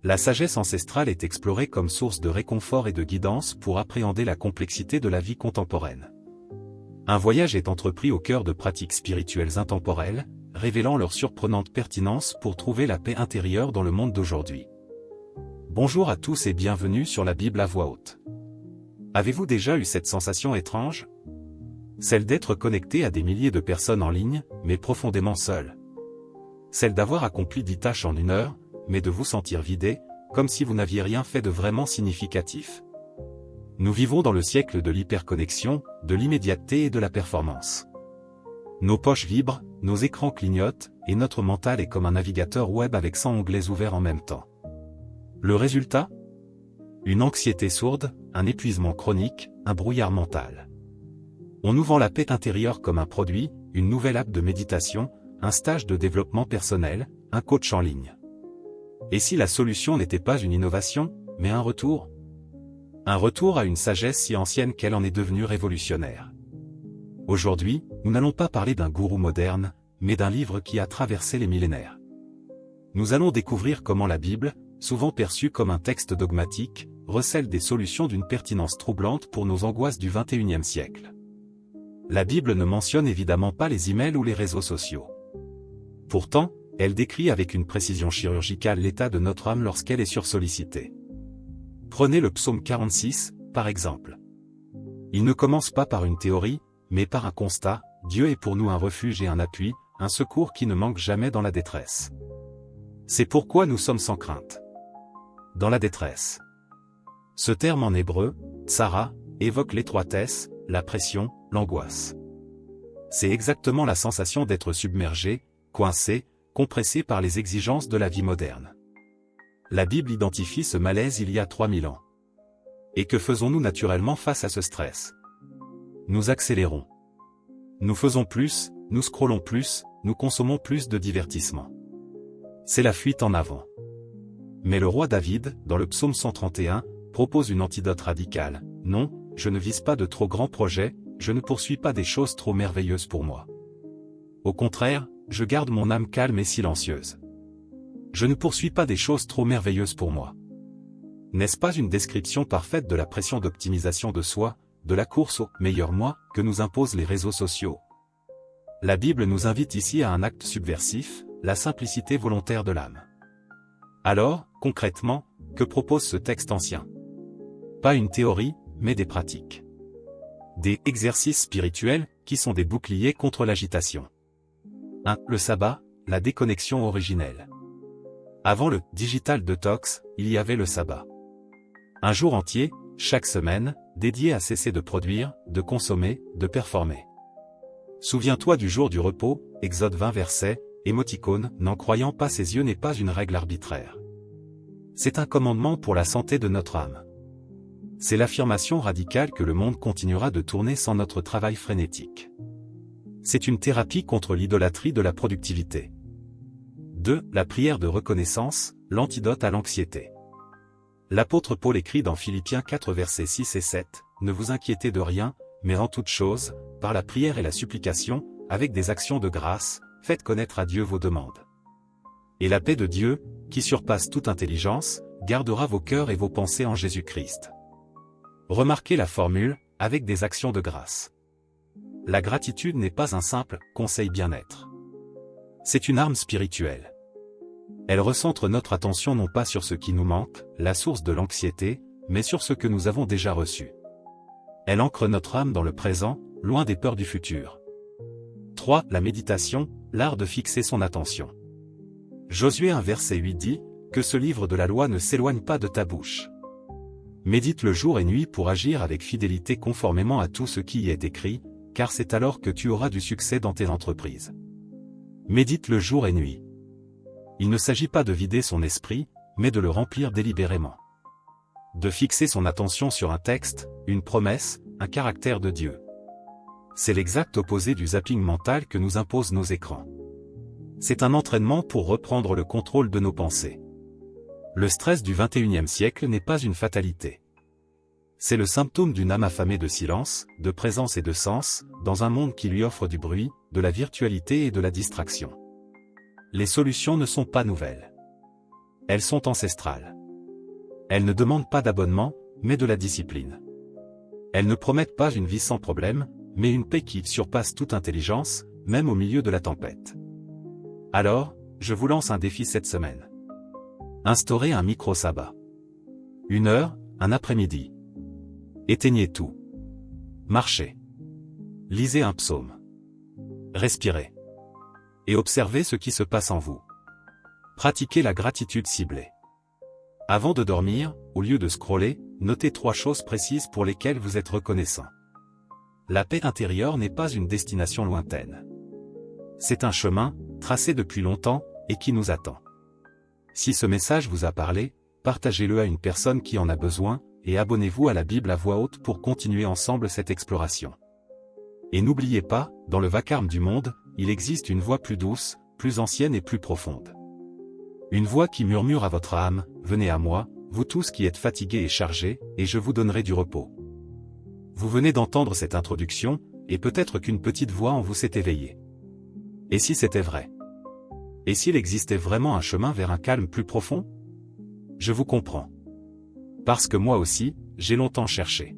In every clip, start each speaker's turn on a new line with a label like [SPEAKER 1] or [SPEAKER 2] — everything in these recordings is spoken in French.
[SPEAKER 1] La sagesse ancestrale est explorée comme source de réconfort et de guidance pour appréhender la complexité de la vie contemporaine. Un voyage est entrepris au cœur de pratiques spirituelles intemporelles, révélant leur surprenante pertinence pour trouver la paix intérieure dans le monde d'aujourd'hui. Bonjour à tous et bienvenue sur la Bible à voix haute. Avez-vous déjà eu cette sensation étrange? Celle d'être connecté à des milliers de personnes en ligne, mais profondément seul. Celle d'avoir accompli 10 tâches en 1 heure, mais de vous sentir vidé, comme si vous n'aviez rien fait de vraiment significatif. Nous vivons dans le siècle de l'hyperconnexion, de l'immédiateté et de la performance. Nos poches vibrent, nos écrans clignotent, et notre mental est comme un navigateur web avec 100 onglets ouverts en même temps. Le résultat? Une anxiété sourde, un épuisement chronique, un brouillard mental. On nous vend la paix intérieure comme un produit, une nouvelle app de méditation, un stage de développement personnel, un coach en ligne. Et si la solution n'était pas une innovation, mais un retour? Un retour à une sagesse si ancienne qu'elle en est devenue révolutionnaire. Aujourd'hui, nous n'allons pas parler d'un gourou moderne, mais d'un livre qui a traversé les millénaires. Nous allons découvrir comment la Bible, souvent perçue comme un texte dogmatique, recèle des solutions d'une pertinence troublante pour nos angoisses du XXIe siècle. La Bible ne mentionne évidemment pas les emails ou les réseaux sociaux. Pourtant, elle décrit avec une précision chirurgicale l'état de notre âme lorsqu'elle est sursollicitée. Prenez le psaume 46, par exemple. Il ne commence pas par une théorie, mais par un constat: Dieu est pour nous un refuge et un appui, un secours qui ne manque jamais dans la détresse. C'est pourquoi nous sommes sans crainte. Dans la détresse. Ce terme en hébreu, tsara, évoque l'étroitesse, la pression, l'angoisse. C'est exactement la sensation d'être submergé, coincé, compressé par les exigences de la vie moderne. La Bible identifie ce malaise il y a 3000 ans. Et que faisons-nous naturellement face à ce stress? Nous accélérons. Nous faisons plus, nous scrollons plus, nous consommons plus de divertissement. C'est la fuite en avant. Mais le roi David, dans le psaume 131, propose une antidote radicale. Non, je ne vise pas de trop grands projets, je ne poursuis pas des choses trop merveilleuses pour moi. Au contraire, je garde mon âme calme et silencieuse. Je ne poursuis pas des choses trop merveilleuses pour moi. N'est-ce pas une description parfaite de la pression d'optimisation de soi, de la course au « meilleur moi » que nous imposent les réseaux sociaux? La Bible nous invite ici à un acte subversif, la simplicité volontaire de l'âme. Alors, concrètement, que propose ce texte ancien? Pas une théorie, mais des pratiques. Des exercices spirituels, qui sont des boucliers contre l'agitation. 1. Le sabbat, la déconnexion originelle. Avant le « digital detox », il y avait le sabbat. Un jour entier, chaque semaine, dédié à cesser de produire, de consommer, de performer. Souviens-toi du jour du repos, Exode 20 verset, émoticône, n'en croyant pas ses yeux n'est pas une règle arbitraire. C'est un commandement pour la santé de notre âme. C'est l'affirmation radicale que le monde continuera de tourner sans notre travail frénétique. C'est une thérapie contre l'idolâtrie de la productivité. 2. La prière de reconnaissance, l'antidote à l'anxiété. L'apôtre Paul écrit dans Philippiens 4 versets 6 et 7, « Ne vous inquiétez de rien, mais en toute chose, par la prière et la supplication, avec des actions de grâce, faites connaître à Dieu vos demandes. Et la paix de Dieu, qui surpasse toute intelligence, gardera vos cœurs et vos pensées en Jésus-Christ. » Remarquez la formule, avec des actions de grâce. La gratitude n'est pas un simple « conseil bien-être ». C'est une arme spirituelle. Elle recentre notre attention non pas sur ce qui nous manque, la source de l'anxiété, mais sur ce que nous avons déjà reçu. Elle ancre notre âme dans le présent, loin des peurs du futur. 3. La méditation, l'art de fixer son attention. Josué 1 verset 8 dit, « Que ce livre de la loi ne s'éloigne pas de ta bouche. Médite le jour et nuit pour agir avec fidélité conformément à tout ce qui y est écrit, car c'est alors que tu auras du succès dans tes entreprises. » Médite le jour et nuit. Il ne s'agit pas de vider son esprit, mais de le remplir délibérément. De fixer son attention sur un texte, une promesse, un caractère de Dieu. C'est l'exact opposé du zapping mental que nous imposent nos écrans. C'est un entraînement pour reprendre le contrôle de nos pensées. Le stress du XXIe siècle n'est pas une fatalité. C'est le symptôme d'une âme affamée de silence, de présence et de sens, dans un monde qui lui offre du bruit, de la virtualité et de la distraction. Les solutions ne sont pas nouvelles. Elles sont ancestrales. Elles ne demandent pas d'abonnement, mais de la discipline. Elles ne promettent pas une vie sans problème, mais une paix qui surpasse toute intelligence, même au milieu de la tempête. Alors, je vous lance un défi cette semaine. Instaurez un micro-sabbat. 1 heure, un après-midi. Éteignez tout. Marchez. Lisez un psaume. Respirez. Et observez ce qui se passe en vous. Pratiquez la gratitude ciblée. Avant de dormir, au lieu de scroller, notez 3 choses précises pour lesquelles vous êtes reconnaissant. La paix intérieure n'est pas une destination lointaine. C'est un chemin, tracé depuis longtemps, et qui nous attend. Si ce message vous a parlé, partagez-le à une personne qui en a besoin, et abonnez-vous à la Bible à voix haute pour continuer ensemble cette exploration. Et n'oubliez pas, dans le vacarme du monde, il existe une voix plus douce, plus ancienne et plus profonde. Une voix qui murmure à votre âme, « Venez à moi, vous tous qui êtes fatigués et chargés, et je vous donnerai du repos. » Vous venez d'entendre cette introduction, et peut-être qu'une petite voix en vous s'est éveillée. Et si c'était vrai? Et s'il existait vraiment un chemin vers un calme plus profond? Je vous comprends. Parce que moi aussi, j'ai longtemps cherché.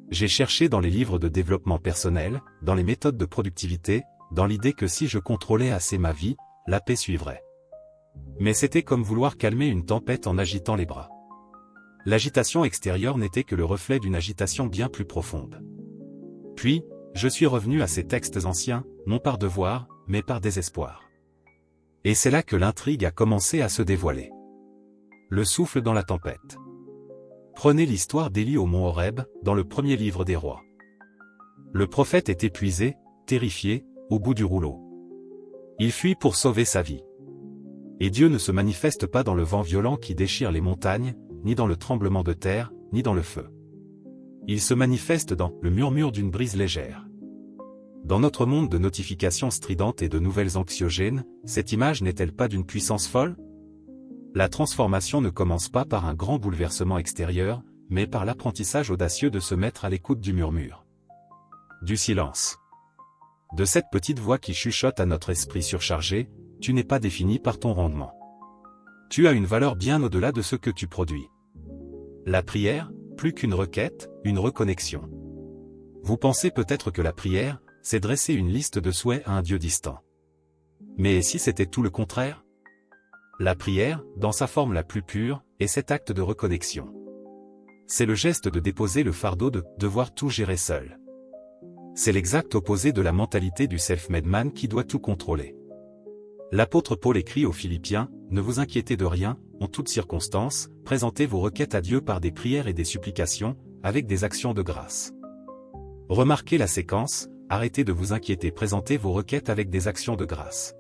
[SPEAKER 1] J'ai cherché dans les livres de développement personnel, dans les méthodes de productivité, dans l'idée que si je contrôlais assez ma vie, la paix suivrait. Mais c'était comme vouloir calmer une tempête en agitant les bras. L'agitation extérieure n'était que le reflet d'une agitation bien plus profonde. Puis, je suis revenu à ces textes anciens, non par devoir, mais par désespoir. Et c'est là que l'intrigue a commencé à se dévoiler. Le souffle dans la tempête. Prenez l'histoire d'Élie au mont Horeb, dans le premier livre des rois. Le prophète est épuisé, terrifié, au bout du rouleau. Il fuit pour sauver sa vie. Et Dieu ne se manifeste pas dans le vent violent qui déchire les montagnes, ni dans le tremblement de terre, ni dans le feu. Il se manifeste dans le murmure d'une brise légère. Dans notre monde de notifications stridentes et de nouvelles anxiogènes, cette image n'est-elle pas d'une puissance folle? La transformation ne commence pas par un grand bouleversement extérieur, mais par l'apprentissage audacieux de se mettre à l'écoute du murmure. Du silence. De cette petite voix qui chuchote à notre esprit surchargé, tu n'es pas défini par ton rendement. Tu as une valeur bien au-delà de ce que tu produis. La prière, plus qu'une requête, une reconnexion. Vous pensez peut-être que la prière, c'est dresser une liste de souhaits à un Dieu distant. Mais si c'était tout le contraire? La prière, dans sa forme la plus pure, est cet acte de reconnexion. C'est le geste de déposer le fardeau de devoir tout gérer seul. C'est l'exact opposé de la mentalité du self-made man qui doit tout contrôler. L'apôtre Paul écrit aux Philippiens, « Ne vous inquiétez de rien, en toutes circonstances, présentez vos requêtes à Dieu par des prières et des supplications, avec des actions de grâce. » Remarquez la séquence, arrêtez de vous inquiéter, présentez vos requêtes avec des actions de grâce.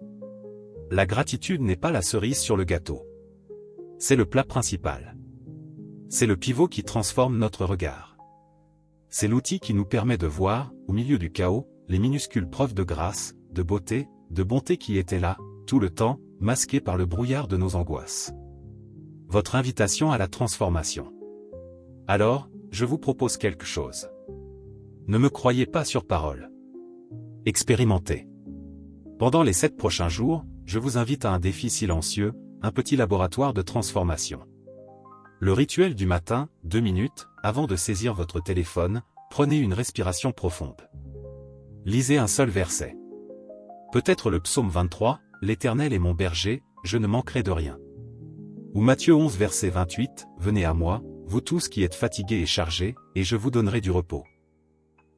[SPEAKER 1] La gratitude n'est pas la cerise sur le gâteau. C'est le plat principal. C'est le pivot qui transforme notre regard. C'est l'outil qui nous permet de voir, au milieu du chaos, les minuscules preuves de grâce, de beauté, de bonté qui étaient là, tout le temps, masquées par le brouillard de nos angoisses. Votre invitation à la transformation. Alors, je vous propose quelque chose. Ne me croyez pas sur parole. Expérimentez. Pendant les 7 prochains jours, je vous invite à un défi silencieux, un petit laboratoire de transformation. Le rituel du matin, 2 minutes, avant de saisir votre téléphone, prenez une respiration profonde. Lisez un seul verset. Peut-être le psaume 23, « L'Éternel est mon berger, je ne manquerai de rien. » Ou Matthieu 11 verset 28, « Venez à moi, vous tous qui êtes fatigués et chargés, et je vous donnerai du repos. »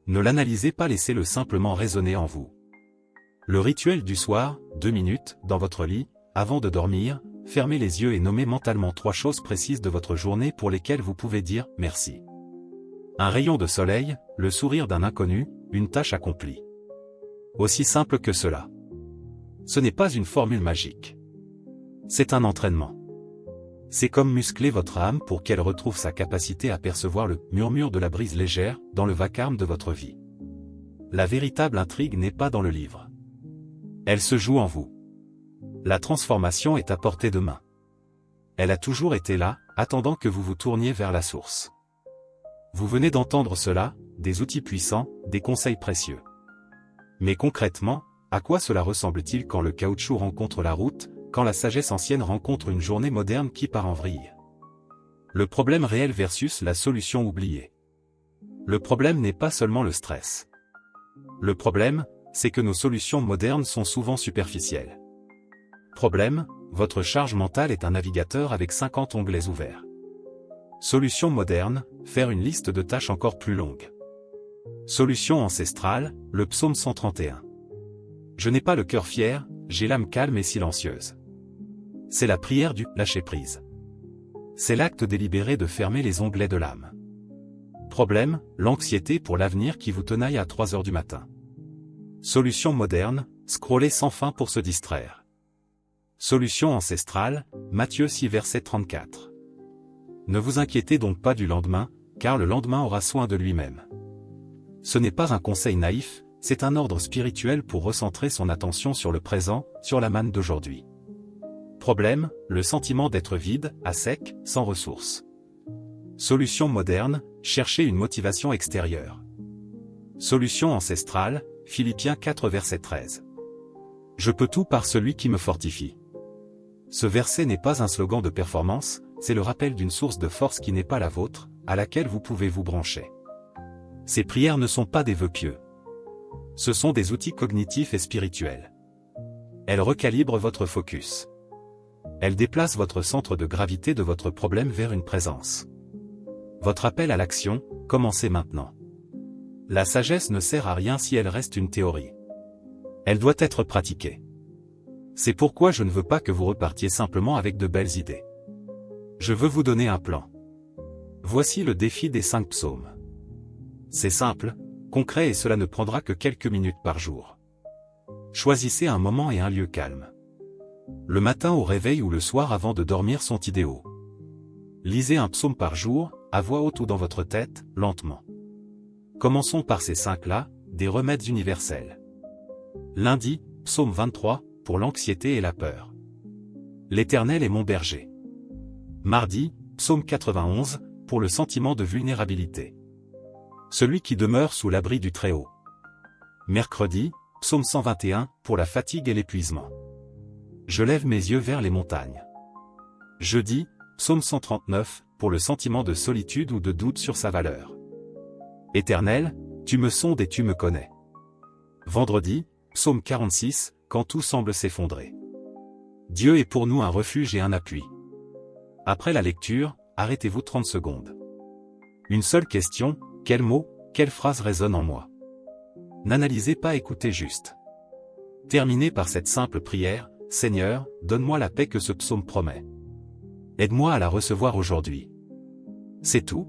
[SPEAKER 1] Ne l'analysez pas, laissez-le simplement résonner en vous. Le rituel du soir, 2 minutes, dans votre lit, avant de dormir, fermez les yeux et nommez mentalement 3 choses précises de votre journée pour lesquelles vous pouvez dire « merci ». Un rayon de soleil, le sourire d'un inconnu, une tâche accomplie. Aussi simple que cela. Ce n'est pas une formule magique. C'est un entraînement. C'est comme muscler votre âme pour qu'elle retrouve sa capacité à percevoir le murmure de la brise légère dans le vacarme de votre vie. La véritable intrigue n'est pas dans le livre. Elle se joue en vous. La transformation est à portée de main. Elle a toujours été là, attendant que vous vous tourniez vers la source. Vous venez d'entendre cela, des outils puissants, des conseils précieux. Mais concrètement, à quoi cela ressemble-t-il quand le caoutchouc rencontre la route, quand la sagesse ancienne rencontre une journée moderne qui part en vrille. Le problème réel versus la solution oubliée. Le problème n'est pas seulement le stress. Le problème, c'est que nos solutions modernes sont souvent superficielles. Problème, votre charge mentale est un navigateur avec 50 onglets ouverts. Solution moderne, faire une liste de tâches encore plus longue. Solution ancestrale, le psaume 131. Je n'ai pas le cœur fier, j'ai l'âme calme et silencieuse. C'est la prière du lâcher-prise. C'est l'acte délibéré de fermer les onglets de l'âme. Problème, l'anxiété pour l'avenir qui vous tenaille à 3 heures du matin. Solution moderne, scroller sans fin pour se distraire. Solution ancestrale, Matthieu 6 verset 34. Ne vous inquiétez donc pas du lendemain, car le lendemain aura soin de lui-même. Ce n'est pas un conseil naïf, c'est un ordre spirituel pour recentrer son attention sur le présent, sur la manne d'aujourd'hui. Problème, le sentiment d'être vide, à sec, sans ressources. Solution moderne, chercher une motivation extérieure. Solution ancestrale, Philippiens 4 verset 13. Je peux tout par celui qui me fortifie. Ce verset n'est pas un slogan de performance, c'est le rappel d'une source de force qui n'est pas la vôtre, à laquelle vous pouvez vous brancher. Ces prières ne sont pas des vœux pieux. Ce sont des outils cognitifs et spirituels. Elles recalibrent votre focus. Elles déplacent votre centre de gravité de votre problème vers une présence. Votre appel à l'action, commencez maintenant. La sagesse ne sert à rien si elle reste une théorie. Elle doit être pratiquée. C'est pourquoi je ne veux pas que vous repartiez simplement avec de belles idées. Je veux vous donner un plan. Voici le défi des 5 psaumes. C'est simple, concret et cela ne prendra que quelques minutes par jour. Choisissez un moment et un lieu calme. Le matin au réveil ou le soir avant de dormir sont idéaux. Lisez un psaume par jour, à voix haute ou dans votre tête, lentement. Commençons par ces 5-là, des remèdes universels. Lundi, psaume 23, pour l'anxiété et la peur. L'Éternel est mon berger. Mardi, psaume 91, pour le sentiment de vulnérabilité. Celui qui demeure sous l'abri du Très-Haut. Mercredi, psaume 121, pour la fatigue et l'épuisement. Je lève mes yeux vers les montagnes. Jeudi, psaume 139, pour le sentiment de solitude ou de doute sur sa valeur. Éternel, tu me sondes et tu me connais. Vendredi, psaume 46, quand tout semble s'effondrer. Dieu est pour nous un refuge et un appui. Après la lecture, arrêtez-vous 30 secondes. Une seule question, quel mot, quelle phrase résonne en moi? N'analysez pas, écoutez juste. Terminez par cette simple prière, Seigneur, donne-moi la paix que ce psaume promet. Aide-moi à la recevoir aujourd'hui. C'est tout.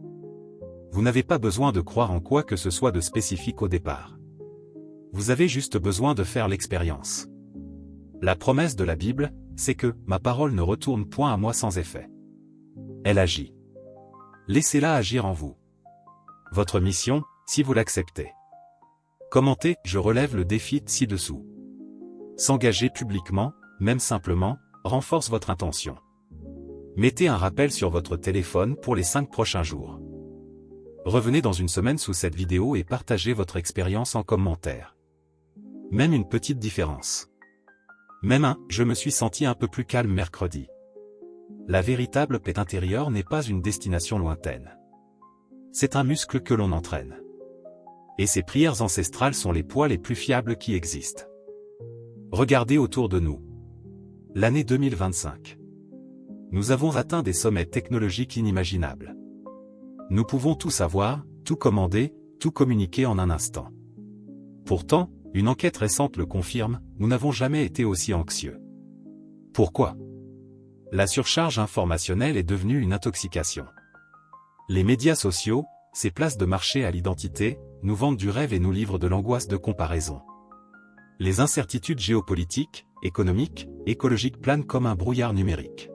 [SPEAKER 1] Vous n'avez pas besoin de croire en quoi que ce soit de spécifique au départ. Vous avez juste besoin de faire l'expérience. La promesse de la Bible, c'est que « ma parole ne retourne point à moi sans effet ». Elle agit. Laissez-la agir en vous. Votre mission, si vous l'acceptez. Commentez « Je relève le défi ci-dessous ». S'engager publiquement, même simplement, renforce votre intention. Mettez un rappel sur votre téléphone pour les 5 prochains jours. Revenez dans une semaine sous cette vidéo et partagez votre expérience en commentaire. Même une petite différence. Même un « je me suis senti un peu plus calme mercredi ». La véritable paix intérieure n'est pas une destination lointaine. C'est un muscle que l'on entraîne. Et ces prières ancestrales sont les poids les plus fiables qui existent. Regardez autour de nous. L'année 2025. Nous avons atteint des sommets technologiques inimaginables. Nous pouvons tout savoir, tout commander, tout communiquer en un instant. Pourtant, une enquête récente le confirme, nous n'avons jamais été aussi anxieux. Pourquoi? La surcharge informationnelle est devenue une intoxication. Les médias sociaux, ces places de marché à l'identité, nous vendent du rêve et nous livrent de l'angoisse de comparaison. Les incertitudes géopolitiques, économiques, écologiques planent comme un brouillard numérique.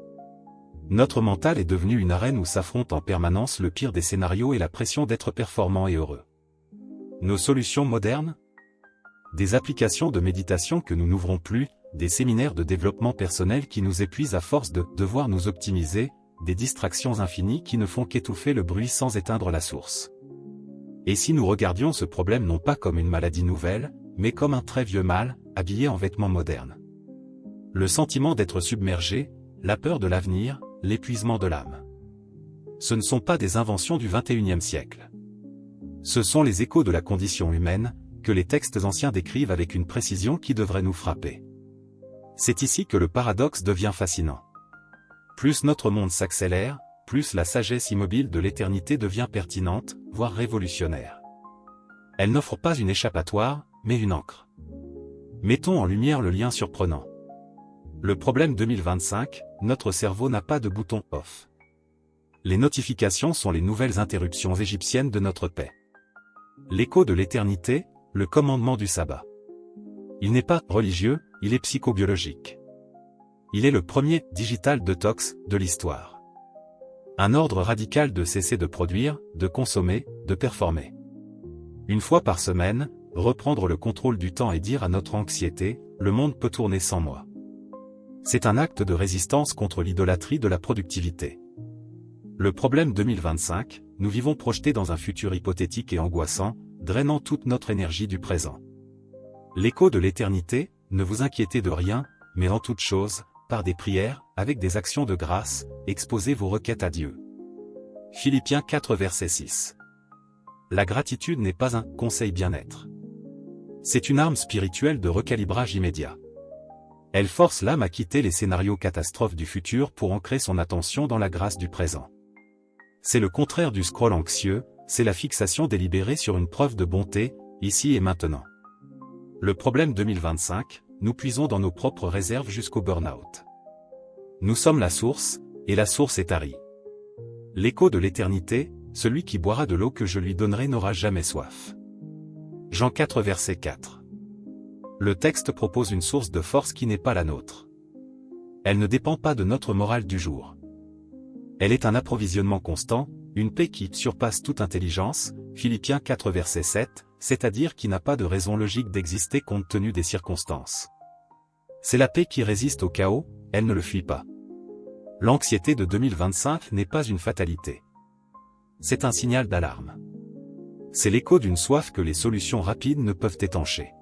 [SPEAKER 1] Notre mental est devenu une arène où s'affrontent en permanence le pire des scénarios et la pression d'être performant et heureux. Nos solutions modernes? Des applications de méditation que nous n'ouvrons plus, des séminaires de développement personnel qui nous épuisent à force de devoir nous optimiser, des distractions infinies qui ne font qu'étouffer le bruit sans éteindre la source. Et si nous regardions ce problème non pas comme une maladie nouvelle, mais comme un très vieux mal, habillé en vêtements modernes? le sentiment d'être submergé, la peur de l'avenir, l'épuisement de l'âme. Ce ne sont pas des inventions du XXIe siècle. Ce sont les échos de la condition humaine, que les textes anciens décrivent avec une précision qui devrait nous frapper. C'est ici que le paradoxe devient fascinant. Plus notre monde s'accélère, plus la sagesse immobile de l'éternité devient pertinente, voire révolutionnaire. Elle n'offre pas une échappatoire, mais une encre. Mettons en lumière le lien surprenant. Le problème 2025, notre cerveau n'a pas de bouton off. Les notifications sont les nouvelles interruptions égyptiennes de notre paix. L'écho de l'éternité, le commandement du sabbat. Il n'est pas religieux, il est psychobiologique. Il est le premier digital detox de l'histoire. Un ordre radical de cesser de produire, de consommer, de performer. Une fois par semaine, reprendre le contrôle du temps et dire à notre anxiété, le monde peut tourner sans moi. C'est un acte de résistance contre l'idolâtrie de la productivité. Le problème 2025, nous vivons projetés dans un futur hypothétique et angoissant, drainant toute notre énergie du présent. L'écho de l'éternité, ne vous inquiétez de rien, mais en toute chose, par des prières, avec des actions de grâce, exposez vos requêtes à Dieu. Philippiens 4 verset 6. La gratitude n'est pas un « conseil bien-être ». C'est une arme spirituelle de recalibrage immédiat. Elle force l'âme à quitter les scénarios catastrophes du futur pour ancrer son attention dans la grâce du présent. C'est le contraire du scroll anxieux, c'est la fixation délibérée sur une preuve de bonté, ici et maintenant. Le problème 2025, nous puisons dans nos propres réserves jusqu'au burn-out. Nous sommes la source, et la source est tarie. L'écho de l'éternité, celui qui boira de l'eau que je lui donnerai n'aura jamais soif. Jean 4 verset 4. Le texte propose une source de force qui n'est pas la nôtre. Elle ne dépend pas de notre morale du jour. Elle est un approvisionnement constant, une paix qui surpasse toute intelligence, Philippiens 4 verset 7, c'est-à-dire qui n'a pas de raison logique d'exister compte tenu des circonstances. C'est la paix qui résiste au chaos, elle ne le fuit pas. L'anxiété de 2025 n'est pas une fatalité. C'est un signal d'alarme. C'est l'écho d'une soif que les solutions rapides ne peuvent étancher.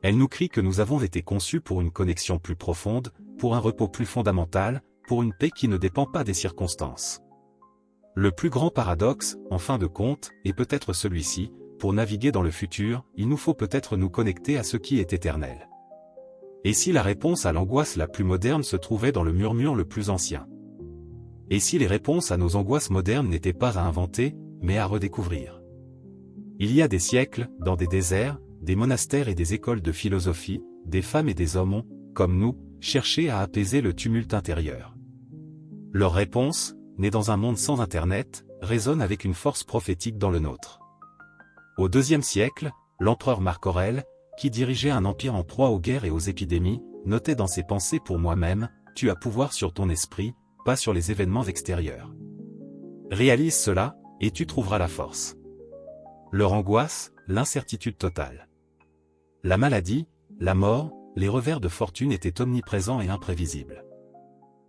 [SPEAKER 1] Elle nous crie que nous avons été conçus pour une connexion plus profonde, pour un repos plus fondamental, pour une paix qui ne dépend pas des circonstances. Le plus grand paradoxe, en fin de compte, est peut-être celui-ci, pour naviguer dans le futur, il nous faut peut-être nous connecter à ce qui est éternel. Et si la réponse à l'angoisse la plus moderne se trouvait dans le murmure le plus ancien? Et si les réponses à nos angoisses modernes n'étaient pas à inventer, mais à redécouvrir? Il y a des siècles, dans des déserts, des monastères et des écoles de philosophie, des femmes et des hommes ont, comme nous, cherché à apaiser le tumulte intérieur. Leur réponse, née dans un monde sans Internet, résonne avec une force prophétique dans le nôtre. Au IIe siècle, l'empereur Marc Aurèle, qui dirigeait un empire en proie aux guerres et aux épidémies, notait dans ses pensées pour moi-même, tu as pouvoir sur ton esprit, pas sur les événements extérieurs. Réalise cela, et tu trouveras la force. Leur angoisse, l'incertitude totale. La maladie, la mort, les revers de fortune étaient omniprésents et imprévisibles.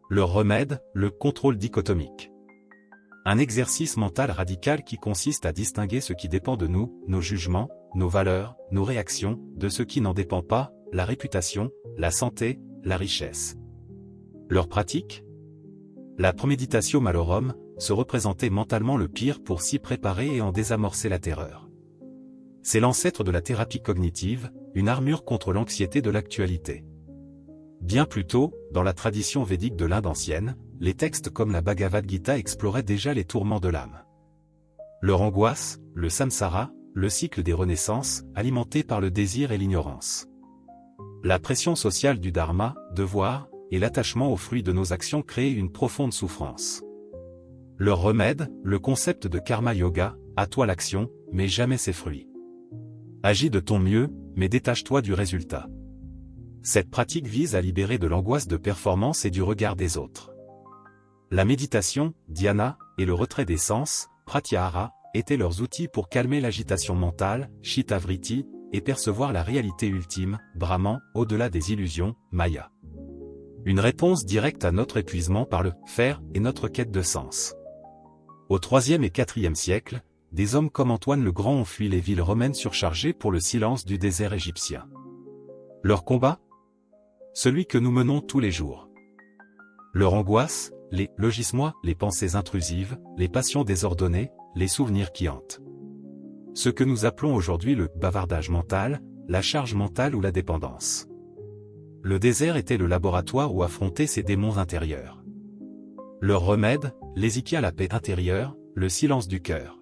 [SPEAKER 1] Leur remède, le contrôle dichotomique. Un exercice mental radical qui consiste à distinguer ce qui dépend de nous, nos jugements, nos valeurs, nos réactions, de ce qui n'en dépend pas, la réputation, la santé, la richesse. Leur pratique? La premeditatio malorum, se représenter mentalement le pire pour s'y préparer et en désamorcer la terreur. C'est l'ancêtre de la thérapie cognitive, une armure contre l'anxiété de l'actualité. Bien plus tôt, dans la tradition védique de l'Inde ancienne, les textes comme la Bhagavad Gita exploraient déjà les tourments de l'âme. Leur angoisse, le samsara, le cycle des renaissances, alimenté par le désir et l'ignorance. La pression sociale du dharma, devoir, et l'attachement aux fruits de nos actions créent une profonde souffrance. Leur remède, le concept de karma yoga, à toi l'action, mais jamais ses fruits. Agis de ton mieux, mais détache-toi du résultat. Cette pratique vise à libérer de l'angoisse de performance et du regard des autres. La méditation, dhyana, et le retrait des sens, pratyahara, étaient leurs outils pour calmer l'agitation mentale, chitta-vritti, et percevoir la réalité ultime, Brahman, au-delà des illusions, Maya. Une réponse directe à notre épuisement par le faire et notre quête de sens. Au IIIe et IVe siècle, des hommes comme Antoine le Grand ont fui les villes romaines surchargées pour le silence du désert égyptien. Leur combat? celui que nous menons tous les jours. Leur angoisse, les « logismes », les pensées intrusives, les passions désordonnées, les souvenirs qui hantent. Ce que nous appelons aujourd'hui le bavardage mental, la charge mentale ou la dépendance. Le désert était le laboratoire où affronter ces démons intérieurs. Leur remède, l'ézéchiel à la paix intérieure, le silence du cœur.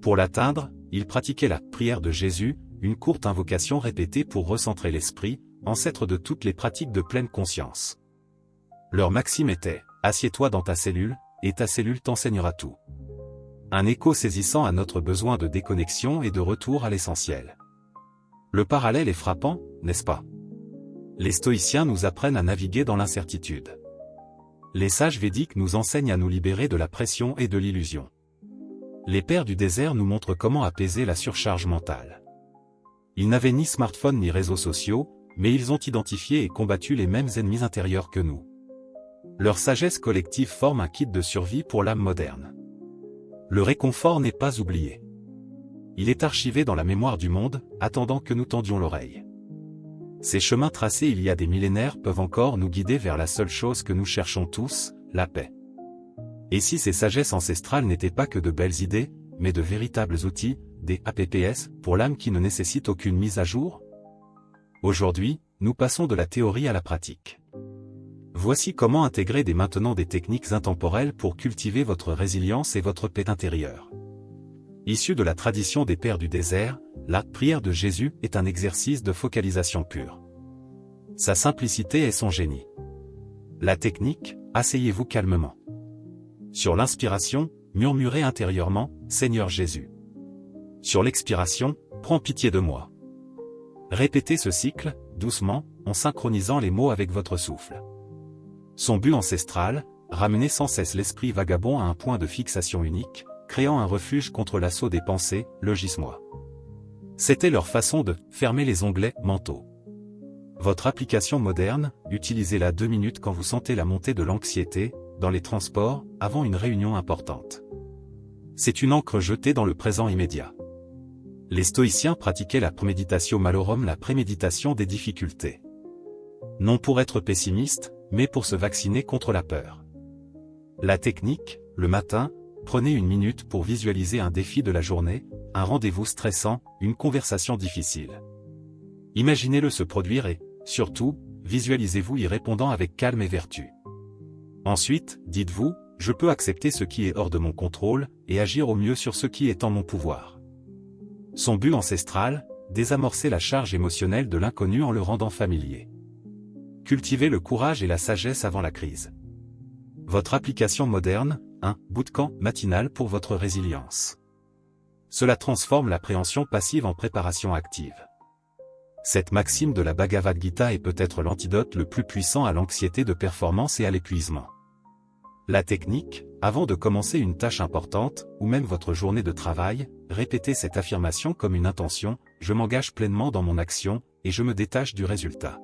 [SPEAKER 1] Pour l'atteindre, ils pratiquaient la prière de Jésus, une courte invocation répétée pour recentrer l'esprit, ancêtre de toutes les pratiques de pleine conscience. Leur maxime était « Assieds-toi dans ta cellule, et ta cellule t'enseignera tout ». Un écho saisissant à notre besoin de déconnexion et de retour à l'essentiel. Le parallèle est frappant, n'est-ce pas? Les stoïciens nous apprennent à naviguer dans l'incertitude. Les sages védiques nous enseignent à nous libérer de la pression et de l'illusion. Les pères du désert nous montrent comment apaiser la surcharge mentale. Ils n'avaient ni smartphone ni réseaux sociaux, mais ils ont identifié et combattu les mêmes ennemis intérieurs que nous. Leur sagesse collective forme un kit de survie pour l'âme moderne. Le réconfort n'est pas oublié. Il est archivé dans la mémoire du monde, attendant que nous tendions l'oreille. Ces chemins tracés il y a des millénaires peuvent encore nous guider vers la seule chose que nous cherchons tous, la paix. Et si ces sagesses ancestrales n'étaient pas que de belles idées, mais de véritables outils, des APPS, pour l'âme qui ne nécessite aucune mise à jour? Aujourd'hui, nous passons de la théorie à la pratique. Voici comment intégrer dès maintenant des techniques intemporelles pour cultiver votre résilience et votre paix intérieure. Issue de la tradition des pères du désert, la prière de Jésus est un exercice de focalisation pure. Sa simplicité est son génie. La technique, asseyez-vous calmement. Sur l'inspiration, murmurez intérieurement, Seigneur Jésus. Sur l'expiration, prends pitié de moi. Répétez ce cycle, doucement, en synchronisant les mots avec votre souffle. Son but ancestral, ramener sans cesse l'esprit vagabond à un point de fixation unique, créant un refuge contre l'assaut des pensées, logis-moi. C'était leur façon de fermer les onglets mentaux. Votre application moderne, utilisez-la 2 minutes quand vous sentez la montée de l'anxiété, dans les transports, avant une réunion importante. C'est une encre jetée dans le présent immédiat. Les stoïciens pratiquaient la préméditatio malorum, la préméditation des difficultés. Non pour être pessimiste, mais pour se vacciner contre la peur. La technique, le matin, prenez 1 minute pour visualiser un défi de la journée, un rendez-vous stressant, une conversation difficile. Imaginez-le se produire et, surtout, visualisez-vous y répondant avec calme et vertu. Ensuite, dites-vous, je peux accepter ce qui est hors de mon contrôle, et agir au mieux sur ce qui est en mon pouvoir. Son but ancestral, désamorcer la charge émotionnelle de l'inconnu en le rendant familier. Cultivez le courage et la sagesse avant la crise. Votre application moderne, un bootcamp matinal pour votre résilience. Cela transforme l'appréhension passive en préparation active. Cette maxime de la Bhagavad Gita est peut-être l'antidote le plus puissant à l'anxiété de performance et à l'épuisement. La technique, avant de commencer une tâche importante, ou même votre journée de travail, répétez cette affirmation comme une intention, je m'engage pleinement dans mon action, et je me détache du résultat.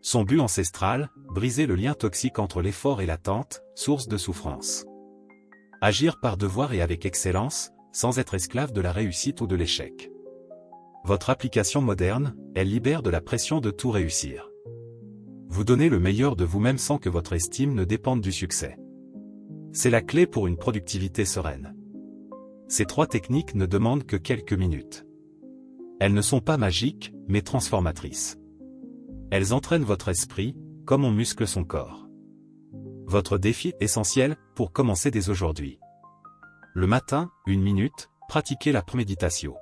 [SPEAKER 1] Son but ancestral, briser le lien toxique entre l'effort et l'attente, source de souffrance. Agir par devoir et avec excellence, sans être esclave de la réussite ou de l'échec. Votre application moderne, elle libère de la pression de tout réussir. Vous donnez le meilleur de vous-même sans que votre estime ne dépende du succès. C'est la clé pour une productivité sereine. Ces 3 techniques ne demandent que quelques minutes. Elles ne sont pas magiques, mais transformatrices. Elles entraînent votre esprit, comme on muscle son corps. Votre défi essentiel, pour commencer dès aujourd'hui. Le matin, 1 minute, pratiquez la préméditatio.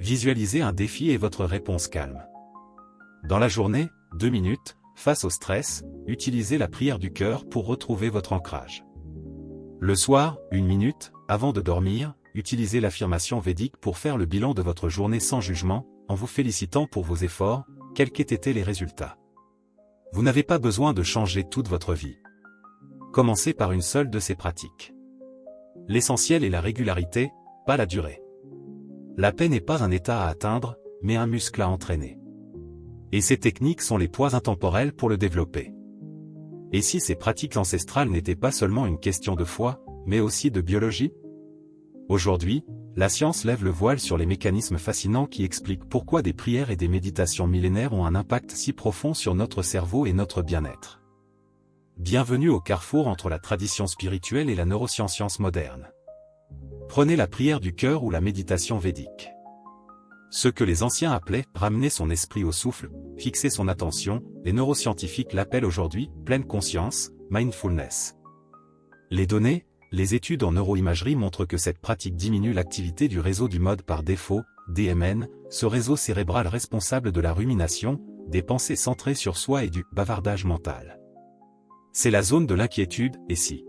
[SPEAKER 1] Visualisez un défi et votre réponse calme. Dans la journée, 2 minutes, face au stress, utilisez la prière du cœur pour retrouver votre ancrage. Le soir, 1 minute, avant de dormir, utilisez l'affirmation védique pour faire le bilan de votre journée sans jugement, en vous félicitant pour vos efforts, quels qu'aient été les résultats. Vous n'avez pas besoin de changer toute votre vie. Commencez par une seule de ces pratiques. L'essentiel est la régularité, pas la durée. La paix n'est pas un état à atteindre, mais un muscle à entraîner. Et ces techniques sont les poids intemporels pour le développer. Et si ces pratiques ancestrales n'étaient pas seulement une question de foi, mais aussi de biologie? Aujourd'hui, la science lève le voile sur les mécanismes fascinants qui expliquent pourquoi des prières et des méditations millénaires ont un impact si profond sur notre cerveau et notre bien-être. Bienvenue au carrefour entre la tradition spirituelle et la neuroscience moderne. Prenez la prière du cœur ou la méditation védique. Ce que les anciens appelaient « ramener son esprit au souffle », fixer son attention, les neuroscientifiques l'appellent aujourd'hui « pleine conscience », mindfulness. Les données, les études en neuroimagerie montrent que cette pratique diminue l'activité du réseau du mode par défaut, DMN, ce réseau cérébral responsable de la rumination, des pensées centrées sur soi et du bavardage mental. C'est la zone de l'inquiétude, et si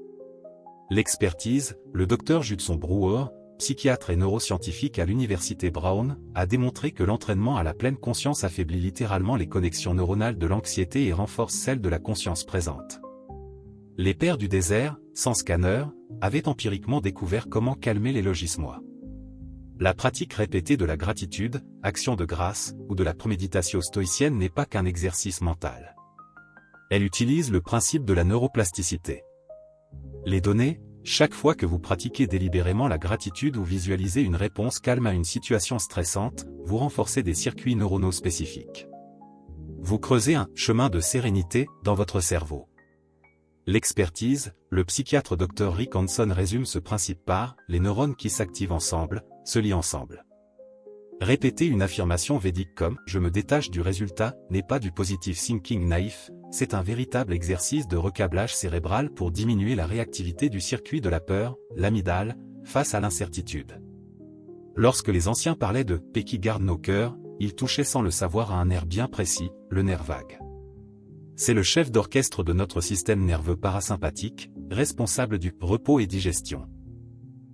[SPEAKER 1] l'expertise, le Dr Judson Brewer, psychiatre et neuroscientifique à l'université Brown, a démontré que l'entraînement à la pleine conscience affaiblit littéralement les connexions neuronales de l'anxiété et renforce celles de la conscience présente. Les pères du désert, sans scanner, avaient empiriquement découvert comment calmer les logismois. La pratique répétée de la gratitude, action de grâce, ou de la préméditation stoïcienne n'est pas qu'un exercice mental. Elle utilise le principe de la neuroplasticité. Les données, chaque fois que vous pratiquez délibérément la gratitude ou visualisez une réponse calme à une situation stressante, vous renforcez des circuits neuronaux spécifiques. Vous creusez un chemin de sérénité dans votre cerveau. L'expertise, le psychiatre Dr Rick Hanson résume ce principe par « les neurones qui s'activent ensemble, se lient ensemble ». Répéter une affirmation védique comme « je me détache du résultat » n'est pas du positive thinking naïf, c'est un véritable exercice de recablage cérébral pour diminuer la réactivité du circuit de la peur, l'amygdale, face à l'incertitude. Lorsque les anciens parlaient de « paix qui garde nos cœurs », ils touchaient sans le savoir à un nerf bien précis, le nerf vague. C'est le chef d'orchestre de notre système nerveux parasympathique, responsable du repos et digestion.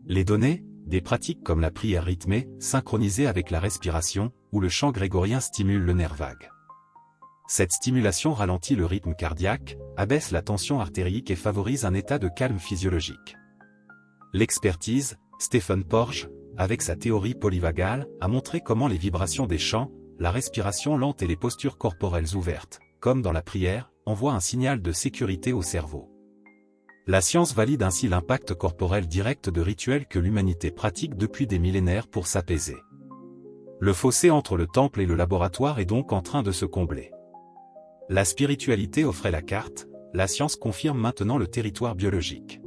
[SPEAKER 1] Les données, des pratiques comme la prière rythmée, synchronisée avec la respiration, ou le chant grégorien stimulent le nerf vague. Cette stimulation ralentit le rythme cardiaque, abaisse la tension artérique et favorise un état de calme physiologique. L'expertise, Stephen Porges, avec sa théorie polyvagale, a montré comment les vibrations des chants, la respiration lente et les postures corporelles ouvertes, comme dans la prière, envoient un signal de sécurité au cerveau. La science valide ainsi l'impact corporel direct de rituels que l'humanité pratique depuis des millénaires pour s'apaiser. Le fossé entre le temple et le laboratoire est donc en train de se combler. La spiritualité offrait la carte, la science confirme maintenant le territoire biologique.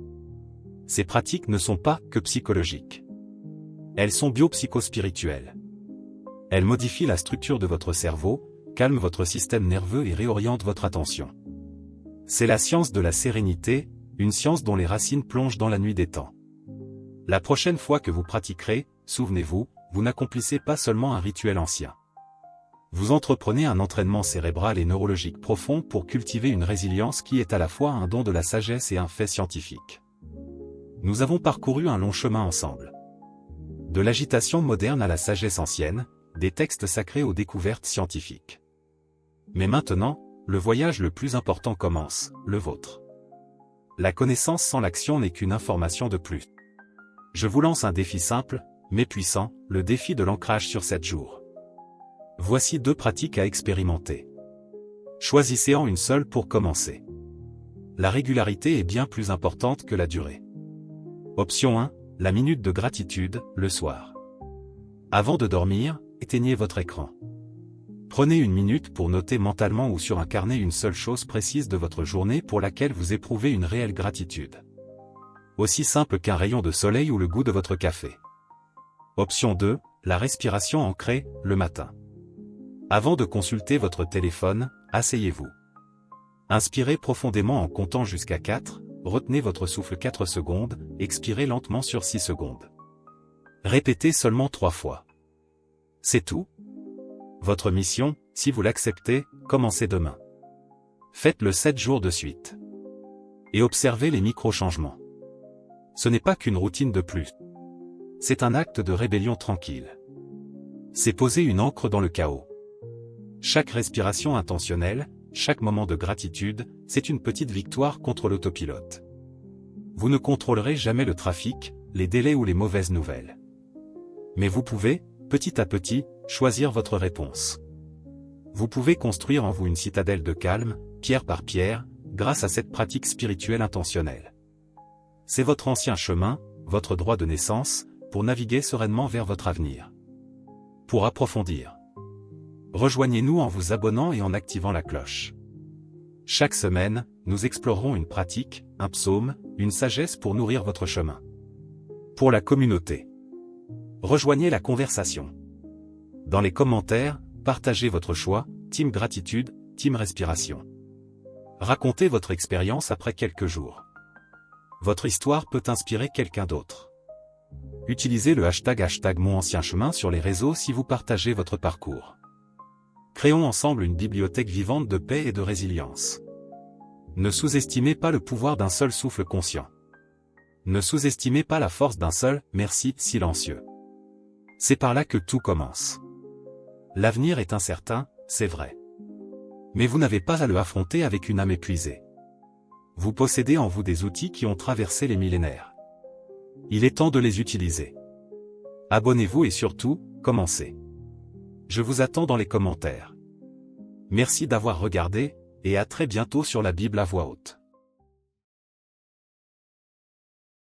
[SPEAKER 1] Ces pratiques ne sont pas que psychologiques. Elles sont biopsychospirituelles. Elles modifient la structure de votre cerveau, calment votre système nerveux et réorientent votre attention. C'est la science de la sérénité, une science dont les racines plongent dans la nuit des temps. La prochaine fois que vous pratiquerez, souvenez-vous, vous n'accomplissez pas seulement un rituel ancien. Vous entreprenez un entraînement cérébral et neurologique profond pour cultiver une résilience qui est à la fois un don de la sagesse et un fait scientifique. Nous avons parcouru un long chemin ensemble. De l'agitation moderne à la sagesse ancienne, des textes sacrés aux découvertes scientifiques. Mais maintenant, le voyage le plus important commence, le vôtre. La connaissance sans l'action n'est qu'une information de plus. Je vous lance un défi simple, mais puissant, le défi de l'ancrage sur 7 jours. Voici 2 pratiques à expérimenter. Choisissez-en une seule pour commencer. La régularité est bien plus importante que la durée. Option 1, la minute de gratitude, le soir. Avant de dormir, éteignez votre écran. Prenez une minute pour noter mentalement ou sur un carnet une seule chose précise de votre journée pour laquelle vous éprouvez une réelle gratitude. Aussi simple qu'un rayon de soleil ou le goût de votre café. Option 2, la respiration ancrée, le matin. Avant de consulter votre téléphone, asseyez-vous. Inspirez profondément en comptant jusqu'à 4, retenez votre souffle 4 secondes, expirez lentement sur 6 secondes. Répétez seulement 3 fois. C'est tout. Votre mission, si vous l'acceptez, commencez demain. Faites-le 7 jours de suite. Et observez les micro-changements. Ce n'est pas qu'une routine de plus. C'est un acte de rébellion tranquille. C'est poser une ancre dans le chaos. Chaque respiration intentionnelle, chaque moment de gratitude, c'est une petite victoire contre l'autopilote. Vous ne contrôlerez jamais le trafic, les délais ou les mauvaises nouvelles. Mais vous pouvez, petit à petit, choisir votre réponse. Vous pouvez construire en vous une citadelle de calme, pierre par pierre, grâce à cette pratique spirituelle intentionnelle. C'est votre ancien chemin, votre droit de naissance, pour naviguer sereinement vers votre avenir. Pour approfondir, rejoignez-nous en vous abonnant et en activant la cloche. Chaque semaine, nous explorerons une pratique, un psaume, une sagesse pour nourrir votre chemin. Pour la communauté, rejoignez la conversation. Dans les commentaires, partagez votre choix, team gratitude, team respiration. Racontez votre expérience après quelques jours. Votre histoire peut inspirer quelqu'un d'autre. Utilisez le hashtag #MonAncienChemin sur les réseaux si vous partagez votre parcours. Créons ensemble une bibliothèque vivante de paix et de résilience. Ne sous-estimez pas le pouvoir d'un seul souffle conscient. Ne sous-estimez pas la force d'un seul « merci » silencieux. C'est par là que tout commence. L'avenir est incertain, c'est vrai. Mais vous n'avez pas à le affronter avec une âme épuisée. Vous possédez en vous des outils qui ont traversé les millénaires. Il est temps de les utiliser. Abonnez-vous et surtout, commencez. Je vous attends dans les commentaires. Merci d'avoir regardé, et à très bientôt sur la Bible à voix haute.